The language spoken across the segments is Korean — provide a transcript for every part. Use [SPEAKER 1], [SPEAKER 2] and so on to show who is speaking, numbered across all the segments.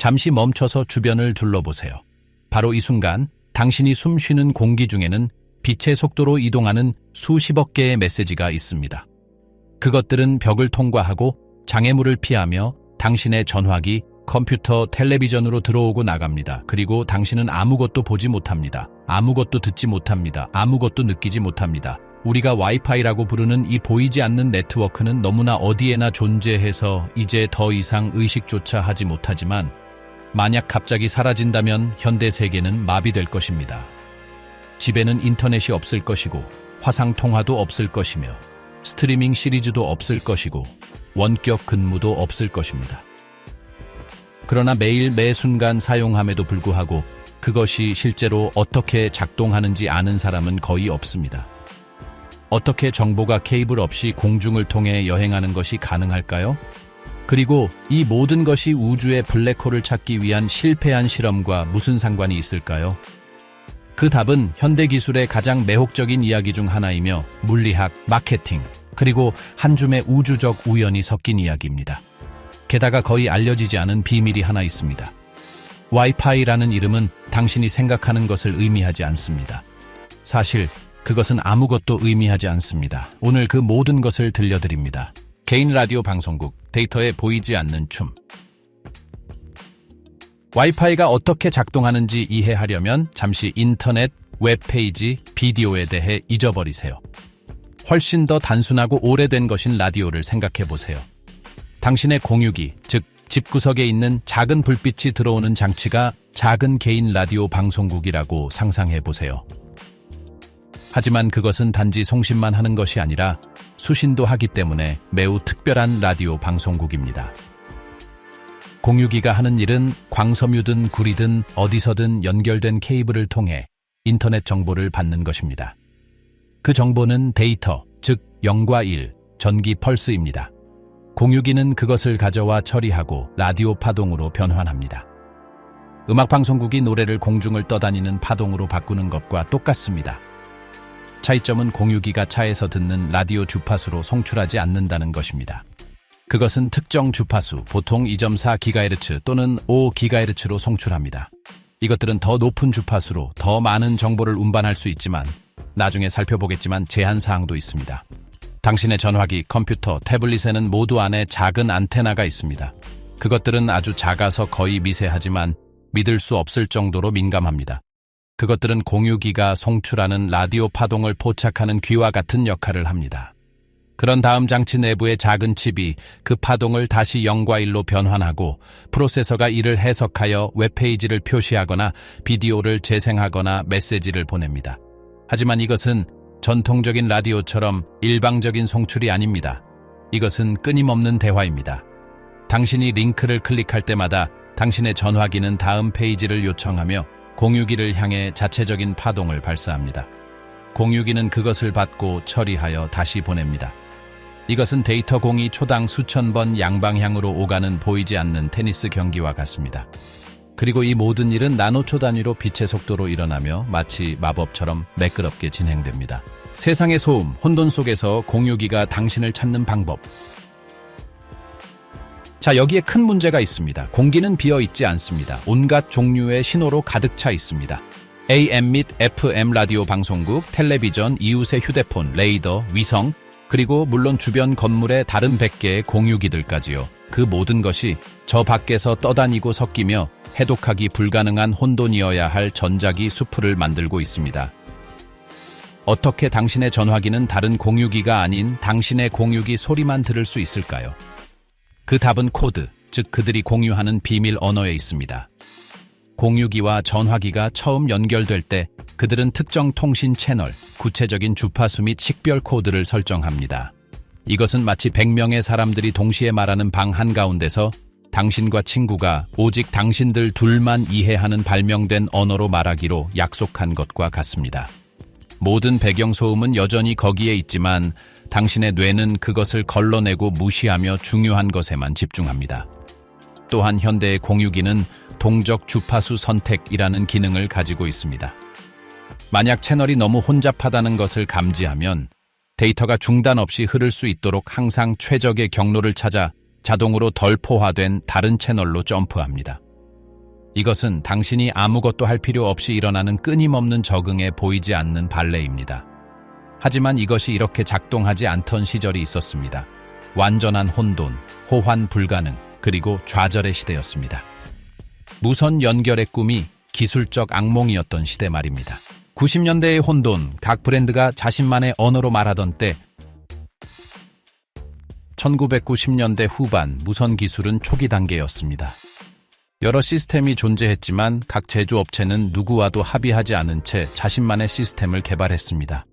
[SPEAKER 1] 잠시 멈춰서 주변을 둘러보세요. 바로 이 순간 당신이 숨 쉬는 공기 중에는 빛의 속도로 이동하는 수십억 개의 메시지가 있습니다. 그것들은 벽을 통과하고 장애물을 피하며 당신의 전화기, 컴퓨터, 텔레비전으로 들어오고 나갑니다. 그리고 당신은 아무것도 보지 못합니다. 아무것도 듣지 못합니다. 아무것도 느끼지 못합니다. 우리가 와이파이라고 부르는 이 보이지 않는 네트워크는 너무나 어디에나 존재해서 이제 더 이상 의식조차 하지 못하지만 만약 갑자기 사라진다면 현대 세계는 마비될 것입니다. 집에는 인터넷이 없을 것이고 화상통화도 없을 것이며 스트리밍 시리즈도 없을 것이고 원격 근무도 없을 것입니다. 그러나 매일 매 순간 사용함에도 불구하고 그것이 실제로 어떻게 작동하는지 아는 사람은 거의 없습니다. 어떻게 정보가 케이블 없이 공중을 통해 여행하는 것이 가능할까요? 그리고 이 모든 것이 우주의 블랙홀을 찾기 위한 실패한 실험과 무슨 상관이 있을까요? 그 답은 현대기술의 가장 매혹적인 이야기 중 하나이며 물리학, 마케팅, 그리고 한 줌의 우주적 우연이 섞인 이야기입니다. 게다가 거의 알려지지 않은 비밀이 하나 있습니다. 와이파이라는 이름은 당신이 생각하는 것을 의미하지 않습니다. 사실 그것은 아무것도 의미하지 않습니다. 오늘 그 모든 것을 들려드립니다. 개인 라디오 방송국, 데이터에 보이지 않는 춤. 와이파이가 어떻게 작동하는지 이해하려면 잠시 인터넷, 웹페이지, 비디오에 대해 잊어버리세요. 훨씬 더 단순하고 오래된 것인 라디오를 생각해보세요. 당신의 공유기, 즉 집구석에 있는 작은 불빛이 들어오는 장치가 작은 개인 라디오 방송국이라고 상상해보세요. 하지만 그것은 단지 송신만 하는 것이 아니라 수신도 하기 때문에 매우 특별한 라디오 방송국입니다. 공유기가 하는 일은 광섬유든 구리든 어디서든 연결된 케이블을 통해 인터넷 정보를 받는 것입니다. 그 정보는 데이터, 즉 0과 1, 전기 펄스입니다. 공유기는 그것을 가져와 처리하고 라디오 파동으로 변환합니다. 음악방송국이 노래를 공중을 떠다니는 파동으로 바꾸는 것과 똑같습니다. 차이점은 공유기가 차에서 듣는 라디오 주파수로 송출하지 않는다는 것입니다. 그것은 특정 주파수, 보통 2.4GHz 또는 5GHz로 송출합니다. 이것들은 더 높은 주파수로 더 많은 정보를 운반할 수 있지만 나중에 살펴보겠지만 제한사항도 있습니다. 당신의 전화기, 컴퓨터, 태블릿에는 모두 안에 작은 안테나가 있습니다. 그것들은 아주 작아서 거의 미세하지만 믿을 수 없을 정도로 민감합니다. 그것들은 공유기가 송출하는 라디오 파동을 포착하는 귀와 같은 역할을 합니다. 그런 다음 장치 내부의 작은 칩이 그 파동을 다시 0과 1로 변환하고 프로세서가 이를 해석하여 웹페이지를 표시하거나 비디오를 재생하거나 메시지를 보냅니다. 하지만 이것은 전통적인 라디오처럼 일방적인 송출이 아닙니다. 이것은 끊임없는 대화입니다. 당신이 링크를 클릭할 때마다 당신의 전화기는 다음 페이지를 요청하며 공유기를 향해 자체적인 파동을 발사합니다. 공유기는 그것을 받고 처리하여 다시 보냅니다. 이것은 데이터 공이 초당 수천 번 양방향으로 오가는 보이지 않는 테니스 경기와 같습니다. 그리고 이 모든 일은 나노초 단위로 빛의 속도로 일어나며 마치 마법처럼 매끄럽게 진행됩니다. 세상의 소음, 혼돈 속에서 공유기가 당신을 찾는 방법. 자, 여기에 큰 문제가 있습니다. 공기는 비어있지 않습니다. 온갖 종류의 신호로 가득 차 있습니다. AM 및 FM 라디오 방송국, 텔레비전, 이웃의 휴대폰, 레이더, 위성, 그리고 물론 주변 건물의 다른 100개의 공유기들까지요. 그 모든 것이 저 밖에서 떠다니고 섞이며 해독하기 불가능한 혼돈이어야 할 전자기 수풀을 만들고 있습니다. 어떻게 당신의 전화기는 다른 공유기가 아닌 당신의 공유기 소리만 들을 수 있을까요? 그 답은 코드, 즉 그들이 공유하는 비밀 언어에 있습니다. 공유기와 전화기가 처음 연결될 때 그들은 특정 통신 채널, 구체적인 주파수 및 식별 코드를 설정합니다. 이것은 마치 100명의 사람들이 동시에 말하는 방 한가운데서 당신과 친구가 오직 당신들 둘만 이해하는 발명된 언어로 말하기로 약속한 것과 같습니다. 모든 배경소음은 여전히 거기에 있지만 당신의 뇌는 그것을 걸러내고 무시하며 중요한 것에만 집중합니다. 또한 현대의 공유기는 동적 주파수 선택이라는 기능을 가지고 있습니다. 만약 채널이 너무 혼잡하다는 것을 감지하면 데이터가 중단 없이 흐를 수 있도록 항상 최적의 경로를 찾아 자동으로 덜 포화된 다른 채널로 점프합니다. 이것은 당신이 아무것도 할 필요 없이 일어나는 끊임없는 적응에 보이지 않는 발레입니다. 하지만 이것이 이렇게 작동하지 않던 시절이 있었습니다. 완전한 혼돈, 호환 불가능, 그리고 좌절의 시대였습니다. 무선 연결의 꿈이 기술적 악몽이었던 시대 말입니다. 90년대의 혼돈, 각 브랜드가 자신만의 언어로 말하던 때, 1990년대 후반 무선 기술은 초기 단계였습니다. 여러 시스템이 존재했지만 각 제조업체는 누구와도 합의하지 않은 채 자신만의 시스템을 개발했습니다.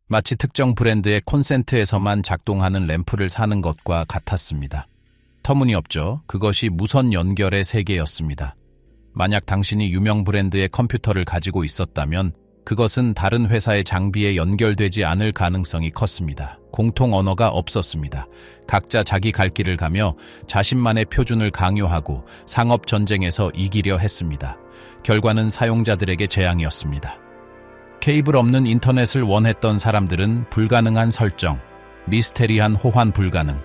[SPEAKER 1] 마치 특정 브랜드의 콘센트에서만 작동하는 램프를 사는 것과 같았습니다. 터무니없죠. 그것이 무선 연결의 세계였습니다. 만약 당신이 유명 브랜드의 컴퓨터를 가지고 있었다면 그것은 다른 회사의 장비에 연결되지 않을 가능성이 컸습니다. 공통 언어가 없었습니다. 각자 자기 갈 길을 가며 자신만의 표준을 강요하고 상업 전쟁에서 이기려 했습니다. 결과는 사용자들에게 재앙이었습니다. 케이블 없는 인터넷을 원했던 사람들은 불가능한 설정, 미스테리한 호환 불가능,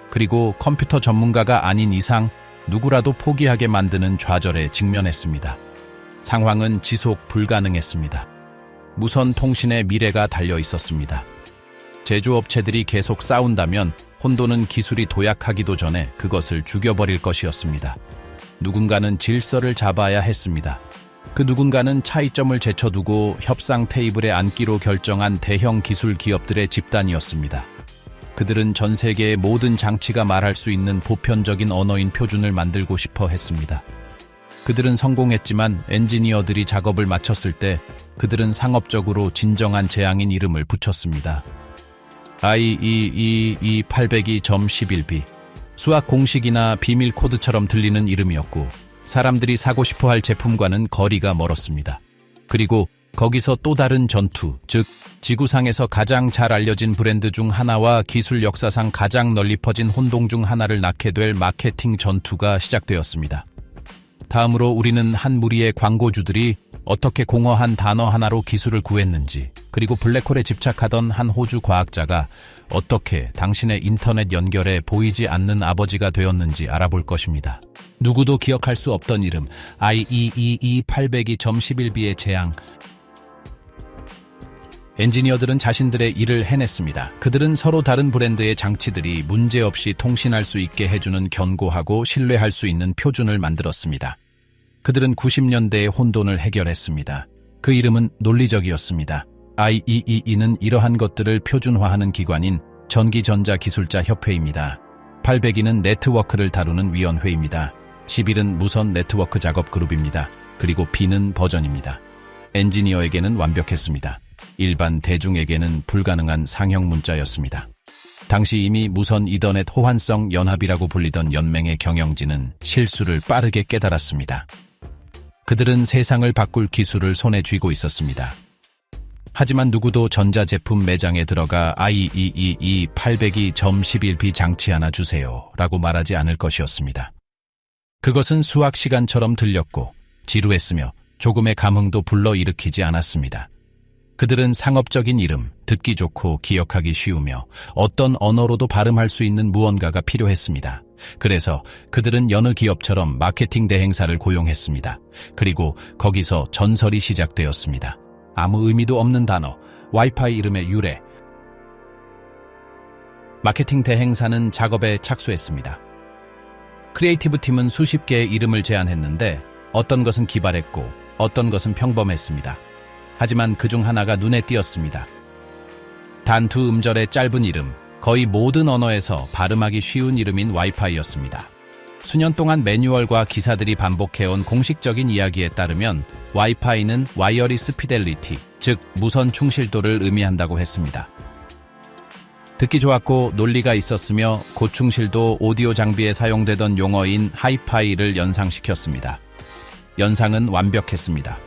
[SPEAKER 1] 그리고 컴퓨터 전문가가 아닌 이상 누구라도 포기하게 만드는 좌절에 직면했습니다. 상황은 지속 불가능했습니다. 무선 통신의 미래가 달려 있었습니다. 제조업체들이 계속 싸운다면 혼돈은 기술이 도약하기도 전에 그것을 죽여버릴 것이었습니다. 누군가는 질서를 잡아야 했습니다. 그 누군가는 차이점을 제쳐두고 협상 테이블에 앉기로 결정한 대형 기술 기업들의 집단이었습니다. 그들은 전 세계의 모든 장치가 말할 수 있는 보편적인 언어인 표준을 만들고 싶어 했습니다. 그들은 성공했지만 엔지니어들이 작업을 마쳤을 때 그들은 상업적으로 진정한 재앙인 이름을 붙였습니다. IEEE 802.11b 수학 공식이나 비밀 코드처럼 들리는 이름이었고 사람들이 사고 싶어할 제품과는 거리가 멀었습니다. 그리고 거기서 또 다른 전투, 즉 지구상에서 가장 잘 알려진 브랜드 중 하나와 기술 역사상 가장 널리 퍼진 혼동 중 하나를 낳게 될 마케팅 전투가 시작되었습니다. 다음으로 우리는 한 무리의 광고주들이 어떻게 공허한 단어 하나로 기술을 구했는지, 그리고 블랙홀에 집착하던 한 호주 과학자가 어떻게 당신의 인터넷 연결에 보이지 않는 아버지가 되었는지 알아볼 것입니다. 누구도 기억할 수 없던 이름, IEEE 802.11b의 재앙. 엔지니어들은 자신들의 일을 해냈습니다. 그들은 서로 다른 브랜드의 장치들이 문제없이 통신할 수 있게 해주는 견고하고 신뢰할 수 있는 표준을 만들었습니다. 그들은 90년대의 혼돈을 해결했습니다. 그 이름은 논리적이었습니다. IEEE는 이러한 것들을 표준화하는 기관인 전기전자기술자협회입니다. 802는 네트워크를 다루는 위원회입니다. 11은 무선 네트워크 작업 그룹입니다. 그리고 B는 버전입니다. 엔지니어에게는 완벽했습니다. 일반 대중에게는 불가능한 상형 문자였습니다. 당시 이미 무선 이더넷 호환성 연합이라고 불리던 연맹의 경영진은 실수를 빠르게 깨달았습니다. 그들은 세상을 바꿀 기술을 손에 쥐고 있었습니다. 하지만 누구도 전자제품 매장에 들어가 IEEE 802.11b 장치 하나 주세요 라고 말하지 않을 것이었습니다. 그것은 수학 시간처럼 들렸고 지루했으며 조금의 감흥도 불러일으키지 않았습니다. 그들은 상업적인 이름, 듣기 좋고 기억하기 쉬우며 어떤 언어로도 발음할 수 있는 무언가가 필요했습니다. 그래서 그들은 여느 기업처럼 마케팅 대행사를 고용했습니다. 그리고 거기서 전설이 시작되었습니다. 아무 의미도 없는 단어, 와이파이 이름의 유래. 마케팅 대행사는 작업에 착수했습니다. 크리에이티브 팀은 수십 개의 이름을 제안했는데 어떤 것은 기발했고 어떤 것은 평범했습니다. 하지만 그중 하나가 눈에 띄었습니다. 단 두 음절의 짧은 이름, 거의 모든 언어에서 발음하기 쉬운 이름인 와이파이였습니다. 수년 동안 매뉴얼과 기사들이 반복해온 공식적인 이야기에 따르면 와이파이는 와이어리스 피델리티, 즉 무선 충실도를 의미한다고 했습니다. 듣기 좋았고 논리가 있었으며 고충실도 오디오 장비에 사용되던 용어인 하이파이를 연상시켰습니다. 연상은 완벽했습니다.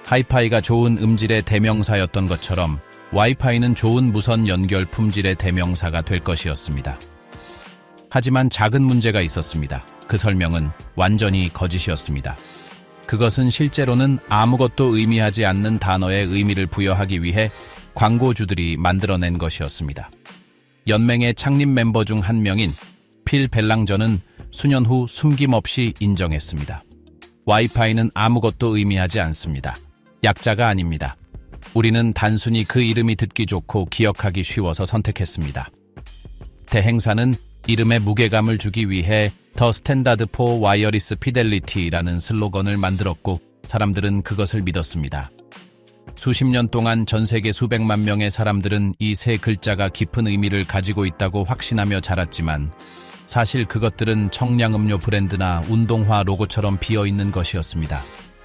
[SPEAKER 1] 하이파이가 좋은 음질의 대명사였던 것처럼 와이파이는 좋은 무선 연결 품질의 대명사가 될 것이었습니다. 하지만 작은 문제가 있었습니다. 그 설명은 완전히 거짓이었습니다. 그것은 실제로는 아무것도 의미하지 않는 단어에 의미를 부여하기 위해 광고주들이 만들어낸 것이었습니다. 연맹의 창립 멤버 중 한 명인 필 벨랑저는 수년 후 숨김없이 인정했습니다. 와이파이는 아무것도 의미하지 않습니다. 약자가 아닙니다. 우리는 단순히 그 이름이 듣기 좋고 기억하기 쉬워서 선택했습니다. 대행사는 이름에 무게감을 주기 위해 더 스탠다드 포 와이어리스 피델리티라는 슬로건을 만들었고 사람들은 그것을 믿었습니다. 수십 년 동안 전 세계 수백만 명의 사람들은 이 세 글자가 깊은 의미를 가지고 있다고 확신하며 자랐지만 사실 그것들은 청량음료 브랜드나 운동화 로고처럼 비어있는 것이었습니다.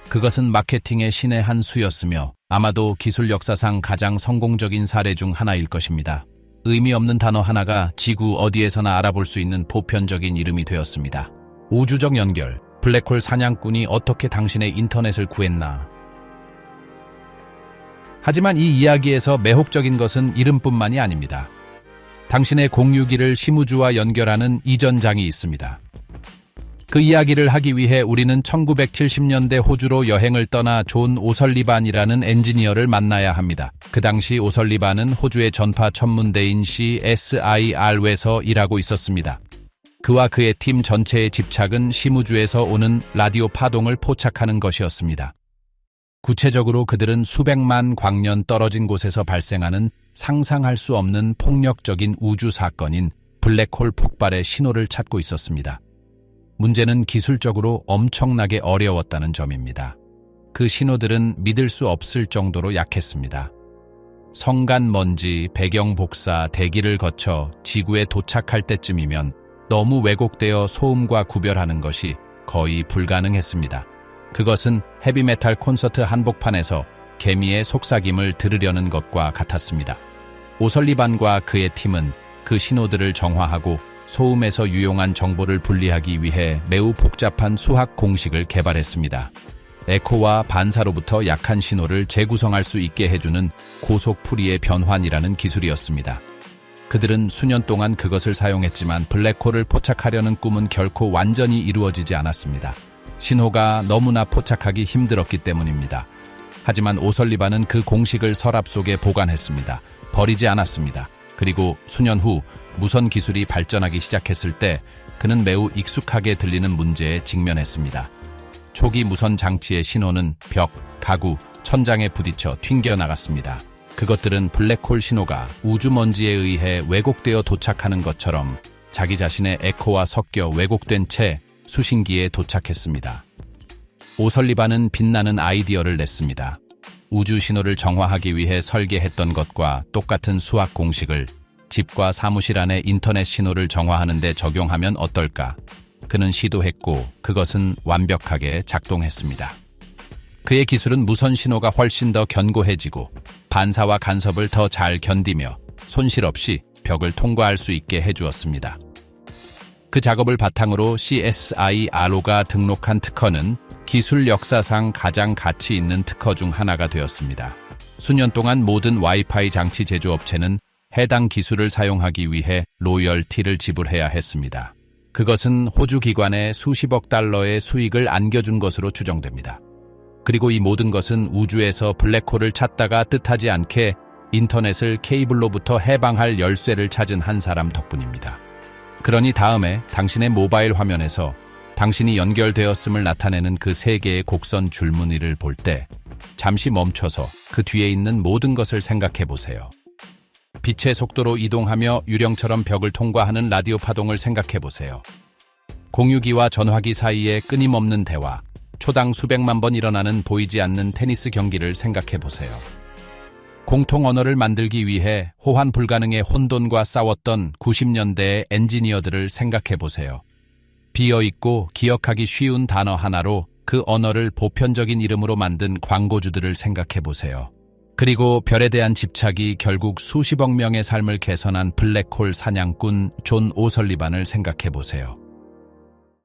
[SPEAKER 1] 그것은 마케팅의 신의 한 수였으며 아마도 기술 역사상 가장 성공적인 사례 중 하나일 것입니다. 의미 없는 단어 하나가 지구 어디에서나 알아볼 수 있는 보편적인 이름이 되었습니다. 우주적 연결, 블랙홀 사냥꾼이 어떻게 당신의 인터넷을 구했나? 하지만 이 이야기에서 매혹적인 것은 이름뿐만이 아닙니다. 당신의 공유기를 심우주와 연결하는 이전장이 있습니다. 그 이야기를 하기 위해 우리는 1970년대 호주로 여행을 떠나 존 오설리반이라는 엔지니어를 만나야 합니다. 그 당시 오설리반은 호주의 전파 전문대인 CSIR에서 일하고 있었습니다. 그와 그의 팀 전체의 집착은 심우주에서 오는 라디오 파동을 포착하는 것이었습니다. 구체적으로 그들은 수백만 광년 떨어진 곳에서 발생하는 상상할 수 없는 폭력적인 우주 사건인 블랙홀 폭발의 신호를 찾고 있었습니다. 문제는 기술적으로 엄청나게 어려웠다는 점입니다. 그 신호들은 믿을 수 없을 정도로 약했습니다. 성간 먼지, 배경 복사, 대기를 거쳐 지구에 도착할 때쯤이면 너무 왜곡되어 소음과 구별하는 것이 거의 불가능했습니다. 그것은 헤비메탈 콘서트 한복판에서 개미의 속삭임을 들으려는 것과 같았습니다. 오설리반과 그의 팀은 그 신호들을 정화하고 소음에서 유용한 정보를 분리하기 위해 매우 복잡한 수학 공식을 개발했습니다. 에코와 반사로부터 약한 신호를 재구성할 수 있게 해주는 고속 풀이의 변환이라는 기술이었습니다. 그들은 수년 동안 그것을 사용했지만 블랙홀을 포착하려는 꿈은 결코 완전히 이루어지지 않았습니다. 신호가 너무나 포착하기 힘들었기 때문입니다. 하지만 오설리반은 그 공식을 서랍 속에 보관했습니다. 버리지 않았습니다. 그리고 수년 후 무선 기술이 발전하기 시작했을 때 그는 매우 익숙하게 들리는 문제에 직면했습니다. 초기 무선 장치의 신호는 벽, 가구, 천장에 부딪혀 튕겨나갔습니다. 그것들은 블랙홀 신호가 우주먼지에 의해 왜곡되어 도착하는 것처럼 자기 자신의 에코와 섞여 왜곡된 채 수신기에 도착했습니다. 오설리반은 빛나는 아이디어를 냈습니다. 우주 신호를 정화하기 위해 설계했던 것과 똑같은 수학 공식을 집과 사무실 안의 인터넷 신호를 정화하는 데 적용하면 어떨까? 그는 시도했고 그것은 완벽하게 작동했습니다. 그의 기술은 무선 신호가 훨씬 더 견고해지고 반사와 간섭을 더 잘 견디며 손실 없이 벽을 통과할 수 있게 해주었습니다. 그 작업을 바탕으로 CSIRO가 등록한 특허는 기술 역사상 가장 가치 있는 특허 중 하나가 되었습니다. 수년 동안 모든 와이파이 장치 제조업체는 해당 기술을 사용하기 위해 로열티를 지불해야 했습니다. 그것은 호주 기관에 수십억 달러의 수익을 안겨준 것으로 추정됩니다. 그리고 이 모든 것은 우주에서 블랙홀을 찾다가 뜻하지 않게 인터넷을 케이블로부터 해방할 열쇠를 찾은 한 사람 덕분입니다. 그러니 다음에 당신의 모바일 화면에서 당신이 연결되었음을 나타내는 그 세 개의 곡선 줄무늬를 볼 때 잠시 멈춰서 그 뒤에 있는 모든 것을 생각해 보세요. 빛의 속도로 이동하며 유령처럼 벽을 통과하는 라디오 파동을 생각해 보세요. 공유기와 전화기 사이의 끊임없는 대화, 초당 수백만 번 일어나는 보이지 않는 테니스 경기를 생각해 보세요. 공통 언어를 만들기 위해 호환 불가능의 혼돈과 싸웠던 90년대의 엔지니어들을 생각해 보세요. 비어있고 기억하기 쉬운 단어 하나로 그 언어를 보편적인 이름으로 만든 광고주들을 생각해 보세요. 그리고 별에 대한 집착이 결국 수십억 명의 삶을 개선한 블랙홀 사냥꾼 존 오설리반을 생각해 보세요.